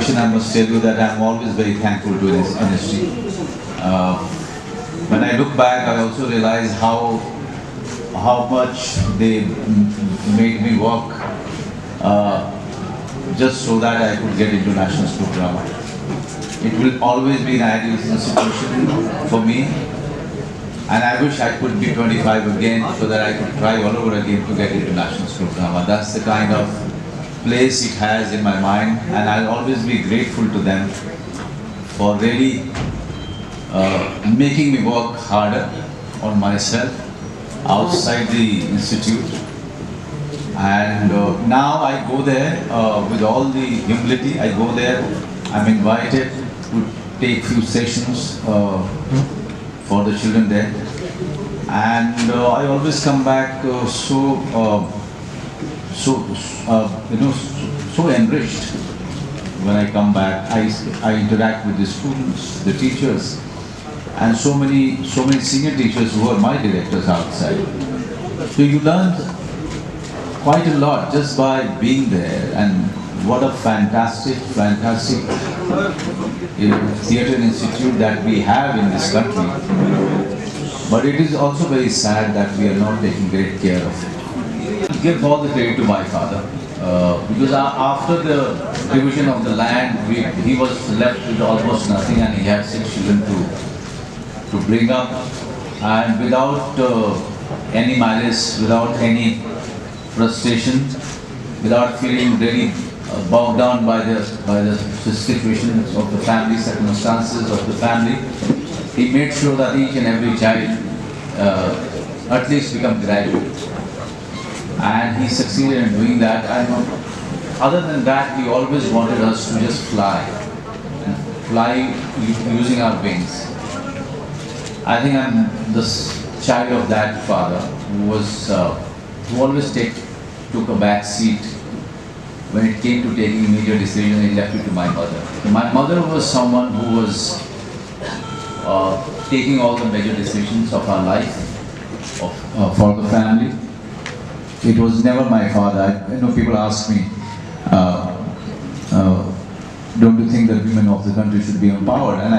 situation, I must tell you that I'm always very thankful to NSG. When I look back, I also realize how much they made me work just so that I could get into National School Drama. It will always be an ideal institution for me, and I wish I could be 25 again so that I could try all over again to get into National School Drama. That's the kind of place it has in my mind, and I'll always be grateful to them for really making me work harder on myself outside the institute. And now I go there with all the humility. I go there, I'm invited to take few sessions for the children there, and I always come back so enriched. When I come back, I interact with the students, the teachers, and so many senior teachers who are my directors outside. So you learn quite a lot just by being there, and what a fantastic theatre institute that we have in this country. But it is also very sad that we are not taking great care of it. I give all the credit to my father, because after the division of the land, he was left with almost nothing, and he had 6 children to bring up, and without any malice, without any frustration, without feeling really bogged down by the situations of the family, circumstances of the family. He made sure that each and every child at least become graduate, and he succeeded in doing that. And other than that, he always wanted us to just fly using our wings. I think I'm the child of that father who always took a back seat when it came to taking major decisions. He left it to my mother. My mother was someone who was taking all the major decisions of our life, for the family. It was never my father. I know people ask me, don't you think that women of the country should be empowered? And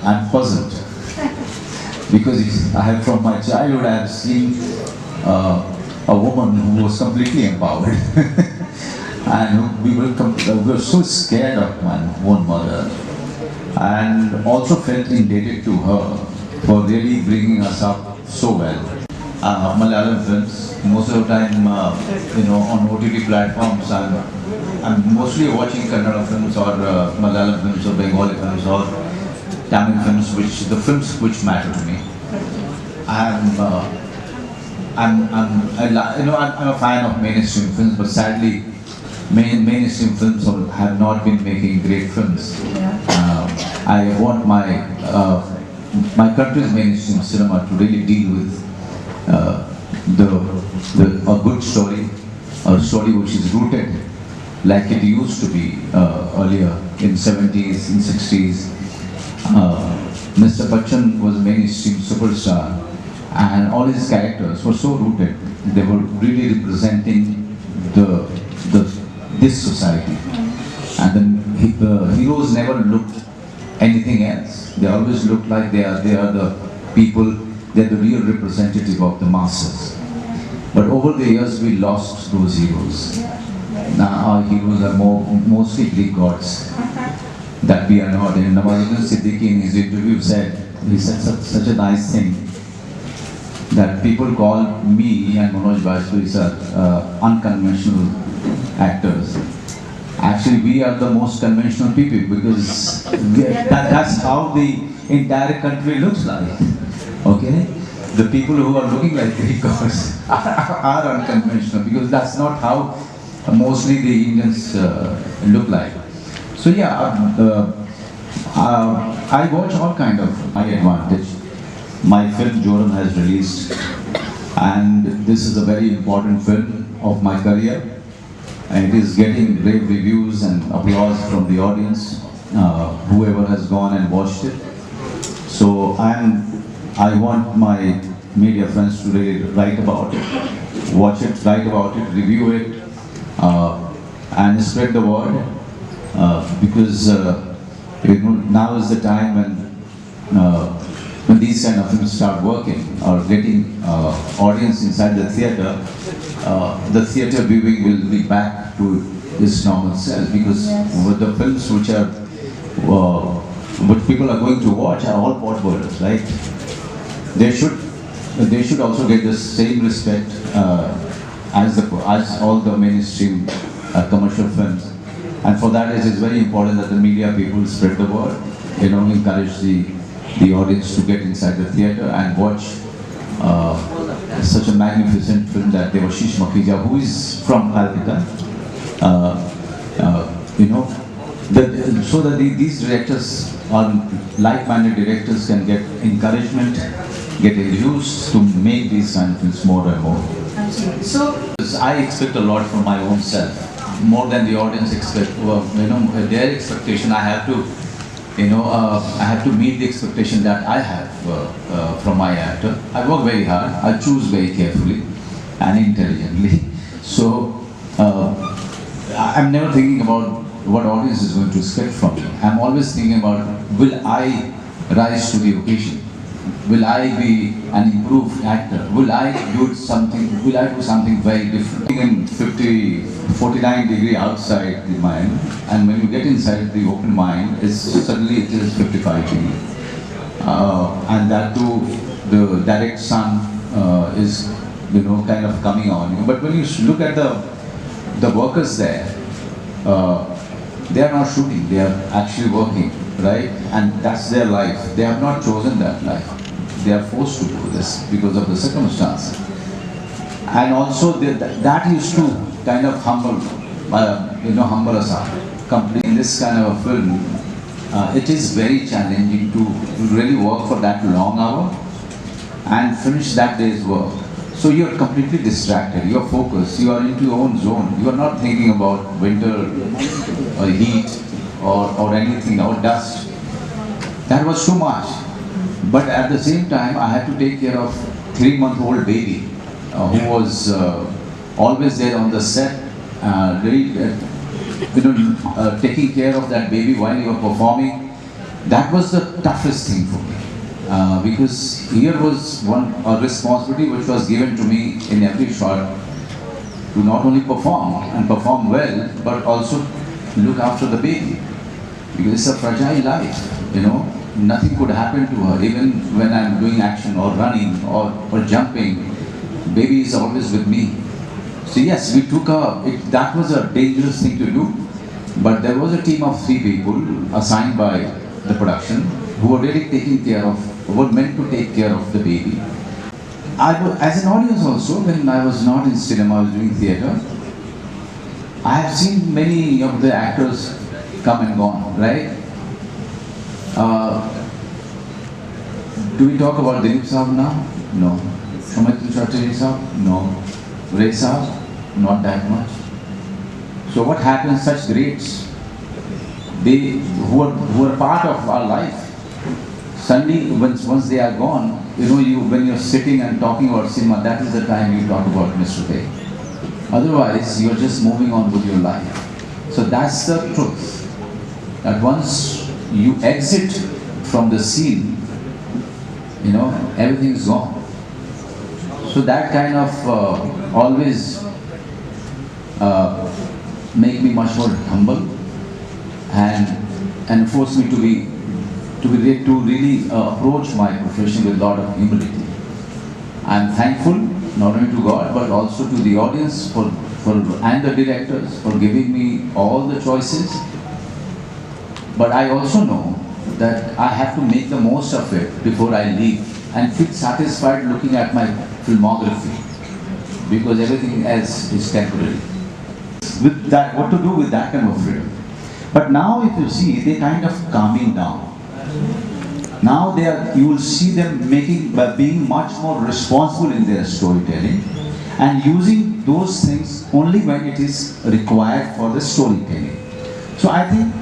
I'm puzzled. Because I have, from my childhood, I have seen a woman who was completely empowered. And we were so scared of my own mother, and also felt indebted to her for really bringing us up so well. Malayalam films, most of the time, on OTT platforms, I'm mostly watching Kannada films or Malayalam films or Bengali films or Tamil films, the films which matter to me. I'm a fan of mainstream films, but sadly, mainstream films have not been making great films. I want my country's mainstream cinema to really deal with a good story, a story which is rooted like it used to be earlier in 70s, in 60s. Mr. Bachchan was a mainstream superstar, and all his characters were so rooted. They were really representing this society, and the heroes never looked anything else. They always looked like they are the people. They're the real representative of the masses. But over the years, we lost those heroes. Now our heroes are mostly Greek gods that we are not. And Nawazuddin Siddiqui in his interview he said such a nice thing, that people call me and Manoj Bajpayee unconventional actors. Actually, we are the most conventional people, because that's how the entire country looks like. Okay? The people who are looking like Greek gods are unconventional, because that's not how mostly the Indians look like. So yeah, I watch all kind of my advantage. My film Joram has released, and this is a very important film of my career. And it is getting rave reviews and applause from the audience, whoever has gone and watched it. So I want my media friends to really write about it, watch it, write about it, review it, and spread the word. because now is the time when these kind of films start working or getting audience inside the theater viewing will be back to its normal self, because with the films which people are going to watch are all portfolios, right? They should also get the same respect as all the mainstream commercial films, and for that it is very important that the media people spread the word, encourage the audience to get inside the theater and watch such a magnificent film that Devashish Makhija, who is from Calcutta, so that these directors or like-minded directors can get encouragement, get used to make these kind of films more and more. Absolutely. So I expect a lot from my own self, more than the audience expect. Their expectation, I have to, I have to meet the expectation that I have from my actor. I work very hard. I choose very carefully and intelligently. So I'm never thinking about what audience is going to expect from me. I'm always thinking about, will I rise to the occasion? Will I be an improved actor? Will I do something very different? In 49 degree outside the mind, and when you get inside the open mind, suddenly it is 55 degree. And that too, the direct sun is kind of coming on you. But when you look at the workers there, they are not shooting, they are actually working, right? And that's their life. They have not chosen that life. They are forced to do this because of the circumstances. And also that used to kind of humble us up. Completing this kind of a film, it is very challenging to really work for that long hour and finish that day's work. So you are completely distracted, you are focused, you are into your own zone. You are not thinking about winter or heat or anything, or dust. That was too much. But at the same time, I had to take care of 3-month-old baby who was always there on the set, taking care of that baby while you were performing. That was the toughest thing for me, because here was a responsibility which was given to me in every shot, to not only perform and perform well, but also look after the baby, because it's a fragile life, Nothing could happen to her, even when I'm doing action or running or jumping. Baby is always with me. So yes, we took that was a dangerous thing to do, but there was a team of 3 people assigned by the production who were really were meant to take care of the baby. As an audience also, when I was not in cinema, I was doing theatre, I have seen many of the actors come and gone, right? Do we talk about Dilip Saab now? No. Soumitra Chatterjee Saab? No. Ray Saab? Not that much. So what happens, such greats, who are part of our life, suddenly once they are gone, when you're sitting and talking about cinema, that is the time you talk about Mr. Day. Otherwise, you're just moving on with your life. So that's the truth. That once you exit from the scene, everything is gone. So that kind of always make me much more humble and force me to really approach my profession with a lot of humility. I'm thankful not only to God but also to the audience and the directors for giving me all the choices. But I also know that I have to make the most of it before I leave and feel satisfied looking at my filmography, because everything else is temporary. With that, what to do with that kind of freedom? But now if you see, they're kind of calming down. Now you will see them being much more responsible in their storytelling and using those things only when it is required for the storytelling. So I think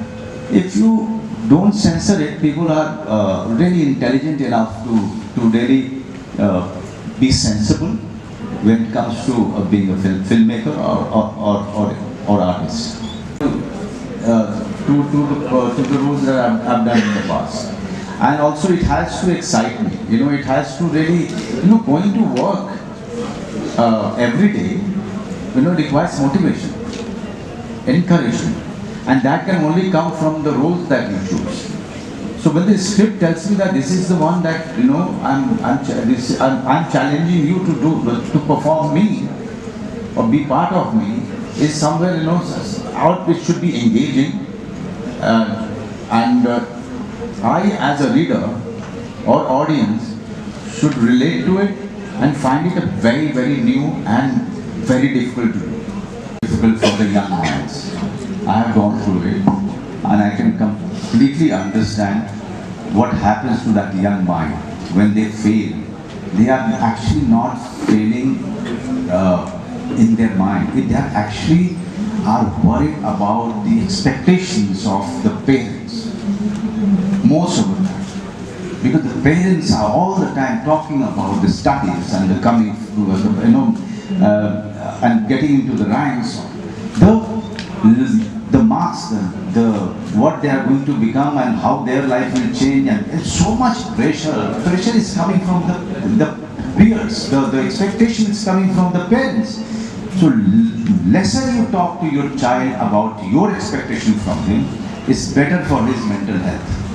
if you don't censor it, people are really intelligent enough to really be sensible when it comes to being a filmmaker or artist. to the roles that I've done in the past. And also it has to excite me. You know, it has to really, going to work every day, requires motivation, encouragement, and that can only come from the roles that you choose. So when the script tells me that this is the one that I'm challenging you to do, to perform me or be part of me, is somewhere out which should be engaging, and I as a reader or audience should relate to it and find it a very, very new and very difficult to do. Difficult for the young minds. I have gone through it and I can completely understand what happens to that young mind when they fail. They are actually not failing in their mind. They are actually worried about the expectations of the parents. Most of the time. Because the parents are all the time talking about the studies and the coming, and getting into the ranks, the marks, the what they are going to become and how their life will change, and there's so much pressure. Pressure is coming from the peers. The expectation is coming from the parents. So lesser you talk to your child about your expectation from him is better for his mental health.